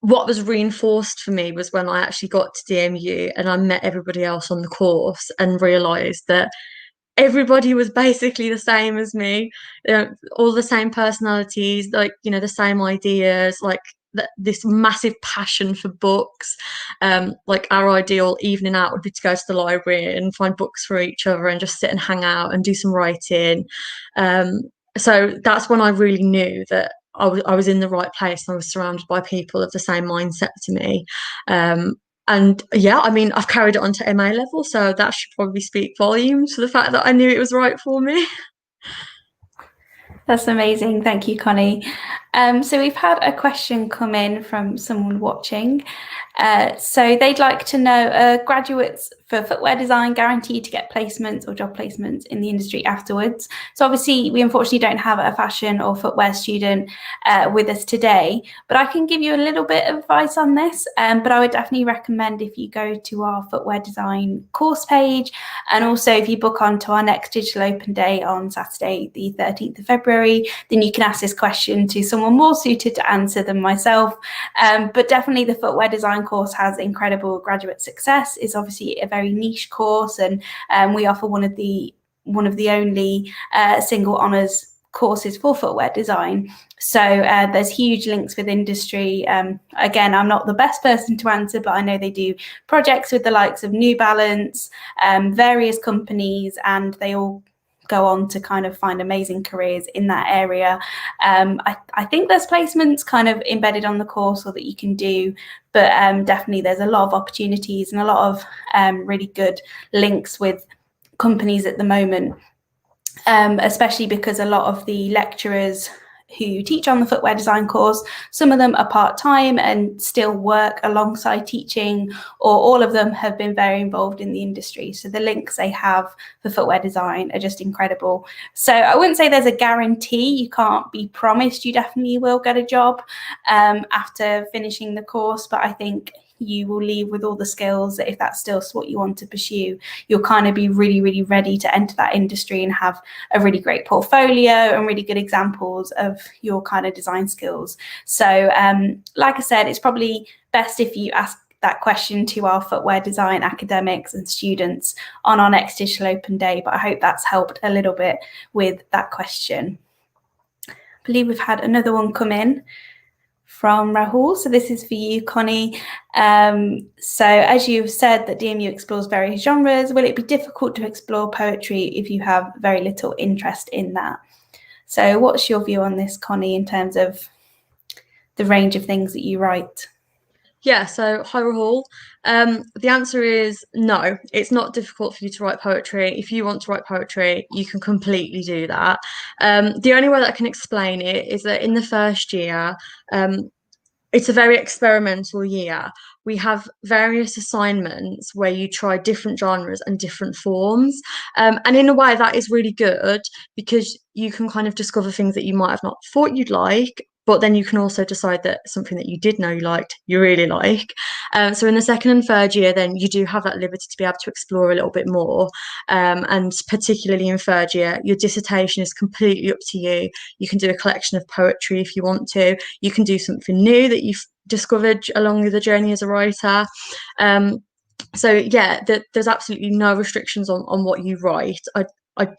what was reinforced for me was when I actually got to DMU and I met everybody else on the course and realised that everybody was basically the same as me, all the same personalities, like, the same ideas, like this massive passion for books. Like, our ideal evening out would be to go to the library and find books for each other and just sit and hang out and do some writing. So that's when I really knew that I was in the right place, and I was surrounded by people of the same mindset to me. And yeah, I mean, I've carried it on to MA level, so that should probably speak volumes for the fact that I knew it was right for me. That's amazing. Thank you, Connie. So we've had a question come in from someone watching. So they'd like to know, graduates for footwear design guaranteed to get placements or job placements in the industry afterwards? So obviously we unfortunately don't have a fashion or footwear student with us today, but I can give you a little bit of advice on this. But I would definitely recommend if you go to our footwear design course page, and also if you book onto our next digital open day on Saturday, the 13th of February, then you can ask this question to someone more suited to answer than myself. But definitely the footwear design course has incredible graduate success. It's obviously a very niche course, and we offer one of the only single honours courses for footwear design. So there's huge links with industry. Again, I'm not the best person to answer, but I know they do projects with the likes of New Balance, various companies, and they all go on to kind of find amazing careers in that area. I think there's placements kind of embedded on the course or that you can do, but definitely there's a lot of opportunities and a lot of really good links with companies at the moment, especially because a lot of the lecturers who teach on the footwear design course. Some of them are part-time and still work alongside teaching, or all of them have been very involved in the industry. So the links they have for footwear design are just incredible. So I wouldn't say there's a guarantee. You can't be promised you definitely will get a job after finishing the course, but I think you will leave with all the skills that if that's still what you want to pursue, you'll kind of be really, really ready to enter that industry and have a really great portfolio and really good examples of your kind of design skills. So like I said, it's probably best if you ask that question to our footwear design academics and students on our next Digital Open Day, but I hope that's helped a little bit with that question. I believe we've had another one come in from Rahul. So this is for you, Connie. So as you've said that DMU explores various genres, will it be difficult to explore poetry if you have very little interest in that? So what's your view on this, Connie, in terms of the range of things that you write? Yeah, so hi Rahul. The answer is no. It's not difficult for you to write poetry. If you want to write poetry, you can completely do that. The only way that I can explain it is that in the first year, it's a very experimental year. We have various assignments where you try different genres and different forms. And in a way, that is really good because you can kind of discover things that you might have not thought you'd like, but then you can also decide that something that you did know you liked, you really like. So in the second and third year, then you do have that liberty to be able to explore a little bit more. And particularly in third year, your dissertation is completely up to you. You can do a collection of poetry if you want to. You can do something new that you've discovered along the journey as a writer. So yeah, there's absolutely no restrictions on what you write.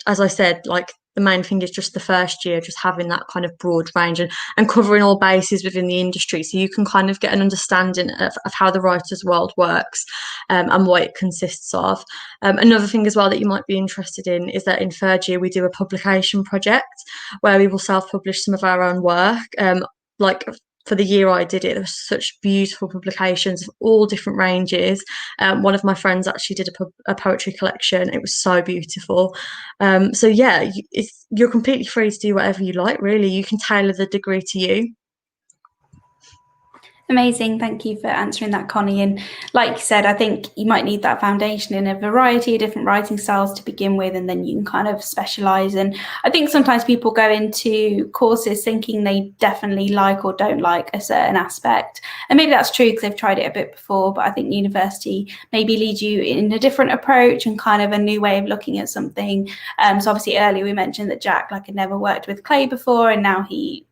As I said, like the main thing is just the first year, just having that kind of broad range and covering all bases within the industry, so you can kind of get an understanding of how the writer's world works and what it consists of. Another thing as well that you might be interested in is that in third year we do a publication project where we will self-publish some of our own work. Like for the year I did it, there were such beautiful publications of all different ranges. One of my friends actually did a poetry collection. It was so beautiful. So yeah, you're completely free to do whatever you like, really. You can tailor the degree to you. Amazing. Thank you for answering that, Connie. And like you said, I think you might need that foundation in a variety of different writing styles to begin with, and then you can kind of specialize. And I think sometimes people go into courses thinking they definitely like or don't like a certain aspect. And maybe that's true because they've tried it a bit before, but I think university maybe leads you in a different approach and kind of a new way of looking at something. So obviously earlier we mentioned that Jack had never worked with clay before, and now he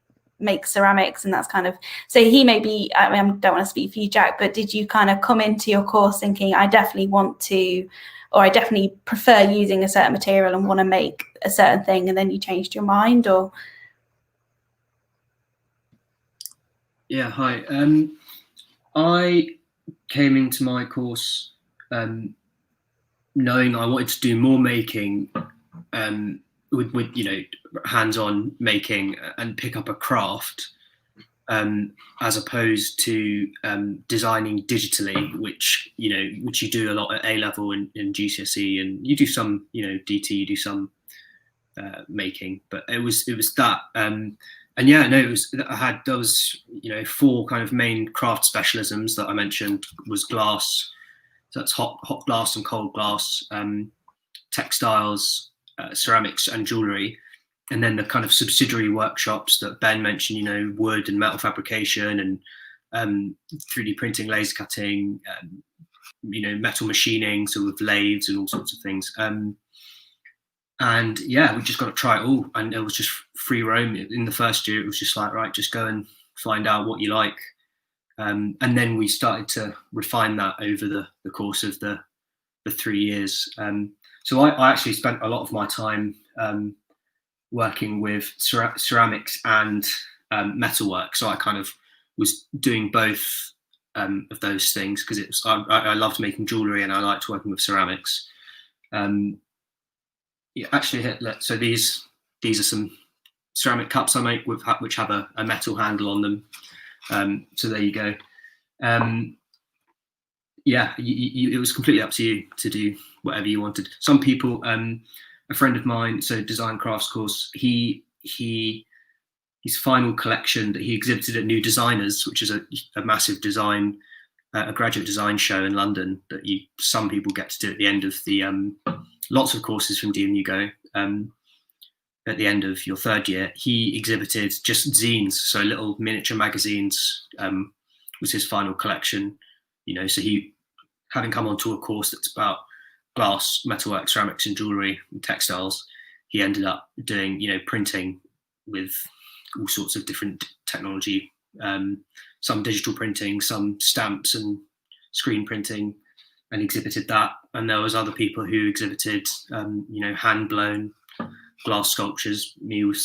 makes ceramics, and that's kind of, so he may be, I mean, I don't want to speak for you, Jack, but did you kind of come into your course thinking I definitely want to, or I definitely prefer using a certain material and want to make a certain thing, and then you changed your mind? Or Yeah, hi. I came into my course knowing I wanted to do more making with you know, hands-on making and pick up a craft as opposed to designing digitally, which you do a lot at A level and GCSE, and you do some, you know, DT, you do some making, but it was that and yeah, no, there was you know 4 kind of main craft specialisms that I mentioned. Was glass, so that's hot glass and cold glass, textiles, ceramics and jewellery, and then the kind of subsidiary workshops that Ben mentioned, you know, wood and metal fabrication and 3D printing, laser cutting, you know, metal machining, so with lathes and all sorts of things. And yeah, we just got to try it all, and it was just free roam. In the first year, it was just like, right, just go and find out what you like, and then we started to refine that over the course of the 3 years. So I actually spent a lot of my time working with ceramics and metalwork. So I kind of was doing both of those things because I loved making jewellery and I liked working with ceramics. Yeah, actually, so these are some ceramic cups I make with which have a metal handle on them. So there you go. Yeah, it was completely up to you to do whatever you wanted. Some people, a friend of mine, so design crafts course, he his final collection that he exhibited at New Designers, which is a massive design, a graduate design show in London that some people get to do at the end of the lots of courses from DMU Go. At the end of your third year, he exhibited just zines, so little miniature magazines, was his final collection. So he, having come onto a course that's about glass, metalwork, ceramics, and jewellery and textiles, he ended up doing, printing with all sorts of different technology, some digital printing, some stamps and screen printing, and exhibited that. And there was other people who exhibited, hand blown glass sculptures, me with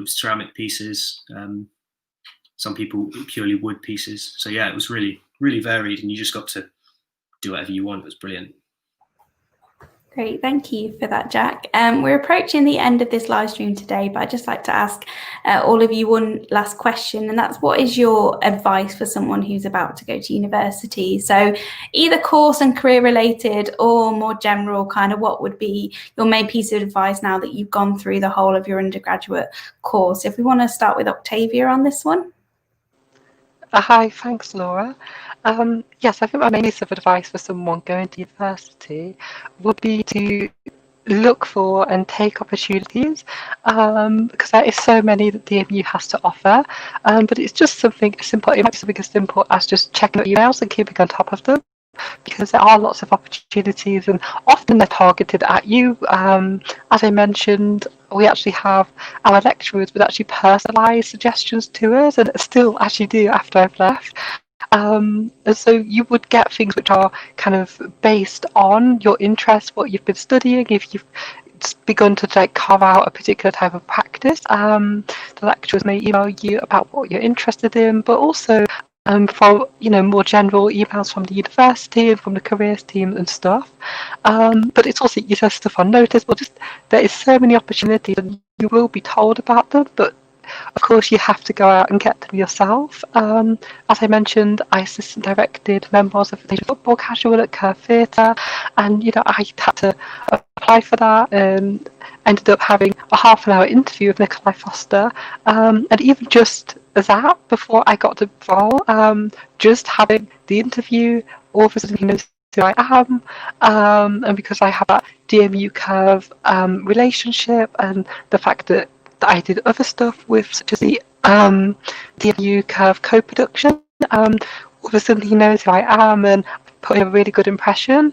ceramic pieces, some people purely wood pieces. So yeah, it was really, really varied, and you just got to do whatever you want. It was brilliant. Great, thank you for that, Jack. We're approaching the end of this live stream today, but I'd just like to ask all of you one last question, and that's, what is your advice for someone who's about to go to university? So either course and career related, or more general, kind of what would be your main piece of advice now that you've gone through the whole of your undergraduate course? If we want to start with Octavia on this one. Hi, thanks, Laura. Yes, I think my main piece of advice for someone going to university would be to look for and take opportunities, because there is so many that DMU has to offer, but it's just something simple. It might be something as simple as just checking your emails and keeping on top of them, because there are lots of opportunities and often they're targeted at you. As I mentioned, we actually have our lecturers would actually personalise suggestions to us, and still actually do after I've left. And so you would get things which are kind of based on your interests, what you've been studying. If you've begun to carve out a particular type of practice, the lecturers may email you about what you're interested in, but also from more general emails from the university and from the careers team and stuff. But it's also you just stuff on notice. But just there is so many opportunities, and you will be told about them, but of course you have to go out and get them yourself. As I mentioned, I assistant directed Memoirs of a Football Casual at Kerr Theatre, and I had to apply for that and ended up having a half-an-hour interview with Nikolai Foster, and even just that before I got to role, just having the interview, all of a sudden he knows who I am, and because I have that DMU Curve relationship, and the fact that I did other stuff with, such as the DMU Curve co-production, all of a sudden he knows who I am and put in a really good impression.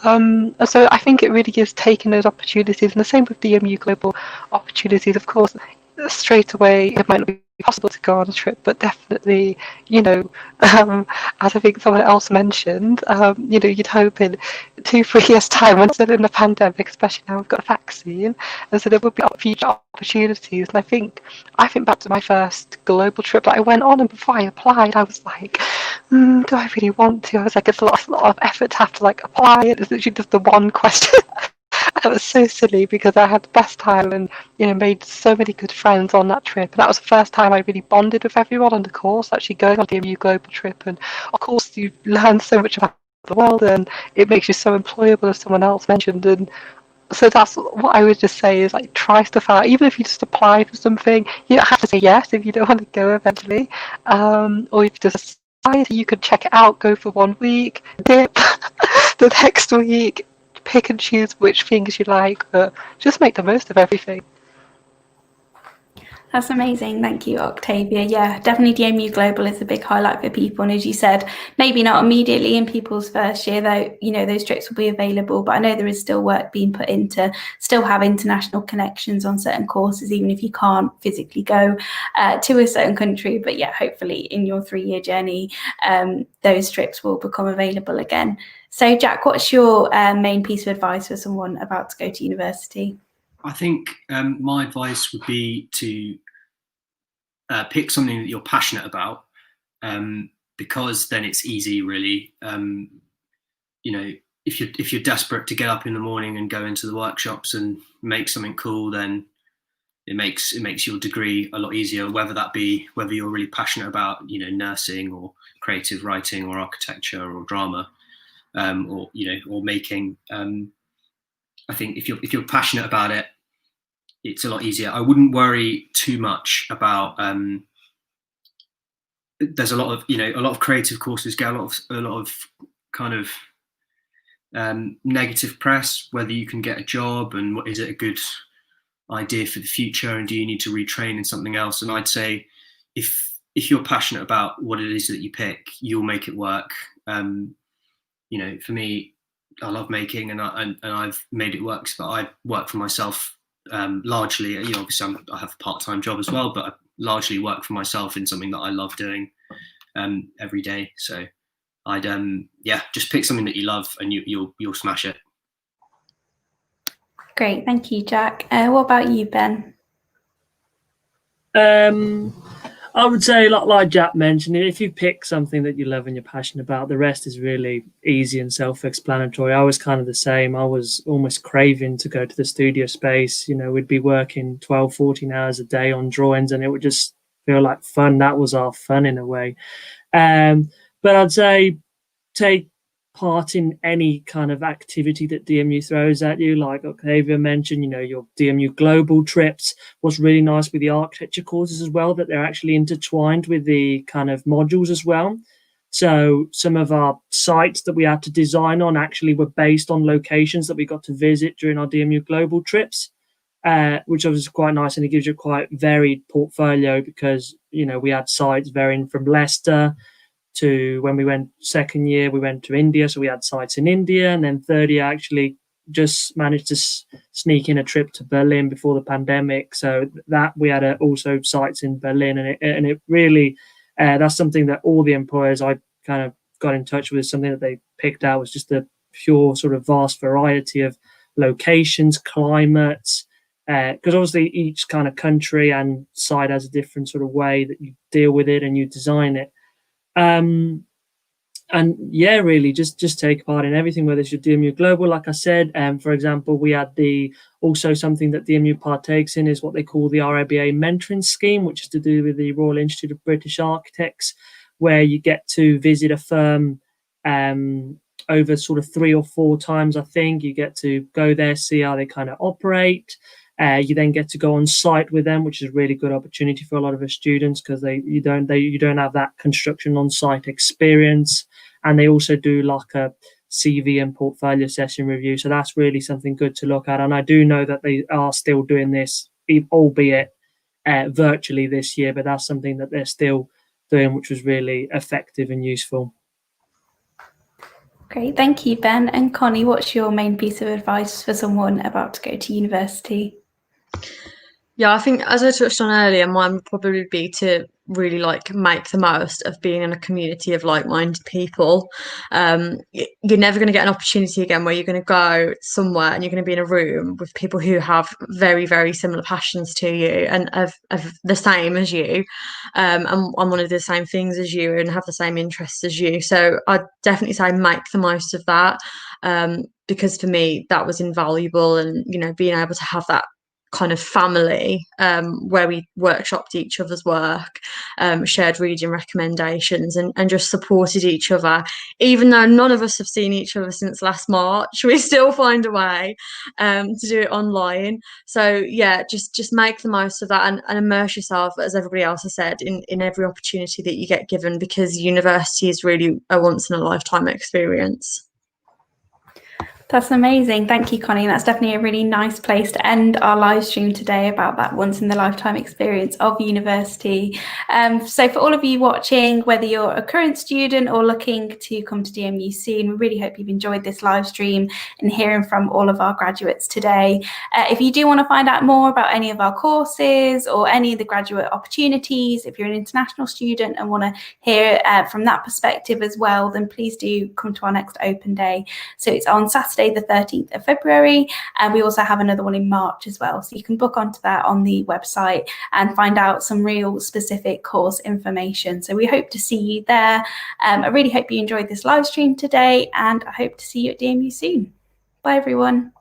So I think it really is taking those opportunities, and the same with DMU Global opportunities. Of course, straight away it might not be possible to go on a trip, but definitely, as I think someone else mentioned, you'd hope in 2-3 years' time, when still in the pandemic, especially now we've got a vaccine, and so there would be future opportunities. And I think back to my first global trip that I went on, and before I applied, I was like, do I really want to? I was like, it's a lot of effort to have to apply. It's literally just the one question. That was so silly, because I had the best time and made so many good friends on that trip. And that was the first time I really bonded with everyone on the course, actually going on the DMU Global trip. And of course you learn so much about the world, and it makes you so employable, as someone else mentioned. And so that's what I would just say, is try stuff out. Even if you just apply for something, you don't have to say yes if you don't want to go eventually, or if you just decide, you could check it out, go for 1 week, dip the next week, pick and choose which things you like, but just make the most of everything. That's amazing. Thank you, Octavia. Yeah, definitely DMU Global is a big highlight for people. And as you said, maybe not immediately in people's first year, though, those trips will be available. But I know there is still work being put in to still have international connections on certain courses, even if you can't physically go to a certain country. But yeah, hopefully in your 3-year journey, those trips will become available again. So Jack, what's your main piece of advice for someone about to go to university? I think my advice would be to pick something that you're passionate about, because then it's easy, really. If you're desperate to get up in the morning and go into the workshops and make something cool, then it makes your degree a lot easier. Whether you're really passionate about nursing or creative writing or architecture or drama, or making. I think if you're passionate about it, it's a lot easier. I wouldn't worry too much about. There's a lot of creative courses get a lot of kind of negative press, whether you can get a job and what is it a good idea for the future, and do you need to retrain in something else. And I'd say if you're passionate about what it is that you pick, you'll make it work. For me, I love making, and I've made it work. But I work for myself largely. Obviously I have a part-time job as well, but I largely work for myself in something that I love doing every day. So I'd just pick something that you love, and you'll smash it. Great, thank you, Jack. What about you, Ben? I would say, like Jack mentioned, if you pick something that you love and you're passionate about, the rest is really easy and self-explanatory. I was kind of the same. I was almost craving to go to the studio space. We'd be working 12, 14 hours a day on drawings, and it would just feel like fun. That was our fun in a way. But I'd say take part in any kind of activity that DMU throws at you. Like Octavia mentioned, your DMU global trips. What's really nice with the architecture courses as well, that they're actually intertwined with the kind of modules as well. So some of our sites that we had to design on actually were based on locations that we got to visit during our DMU global trips, which was quite nice, and it gives you a quite varied portfolio because, we had sites varying from Leicester to, when we went second year, we went to India. So we had sites in India, and then third year actually just managed to sneak in a trip to Berlin before the pandemic. So that we had also sites in Berlin, and it really, that's something that all the employers I kind of got in touch with, something that they picked out was just the pure sort of vast variety of locations, climates, because obviously each kind of country and site has a different sort of way that you deal with it and you design it. And yeah, really just take part in everything, whether it's your DMU Global, like I said. For example, we had also something that DMU partakes in is what they call the RIBA mentoring scheme, which is to do with the Royal Institute of British Architects, where you get to visit a firm over sort of 3 or 4 times. I think you get to go there, see how they kind of operate. You then get to go on site with them, which is a really good opportunity for a lot of our students because you don't have that construction on site experience. And they also do like a CV and portfolio session review, so that's really something good to look at. And I do know that they are still doing this, albeit virtually this year, but that's something that they're still doing, which was really effective and useful. Great, thank you, Ben. And Connie, what's your main piece of advice for someone about to go to university? Yeah, I think as I touched on earlier, mine would probably be to really make the most of being in a community of like-minded people. You're never going to get an opportunity again where you're going to go somewhere and you're going to be in a room with people who have very, very similar passions to you and of the same as you, and want to do the same things as you and have the same interests as you. So I'd definitely say make the most of that, because for me that was invaluable, and being able to have that kind of family where we workshopped each other's work, shared reading recommendations, and just supported each other. Even though none of us have seen each other since last March, we still find a way to do it online. So yeah, just make the most of that and immerse yourself, as everybody else has said, in every opportunity that you get given, because university is really a once in a lifetime experience. That's amazing. Thank you, Connie. That's definitely a really nice place to end our live stream today about that once in the lifetime experience of university. So for all of you watching, whether you're a current student or looking to come to DMU soon, we really hope you've enjoyed this live stream and hearing from all of our graduates today. If you do want to find out more about any of our courses or any of the graduate opportunities, if you're an international student and want to hear from that perspective as well, then please do come to our next open day. So it's on Saturday the 13th of February, and we also have another one in March as well, so you can book onto that on the website and find out some real specific course information. So we hope to see you there. I really hope you enjoyed this live stream today, and I hope to see you at DMU soon. Bye everyone.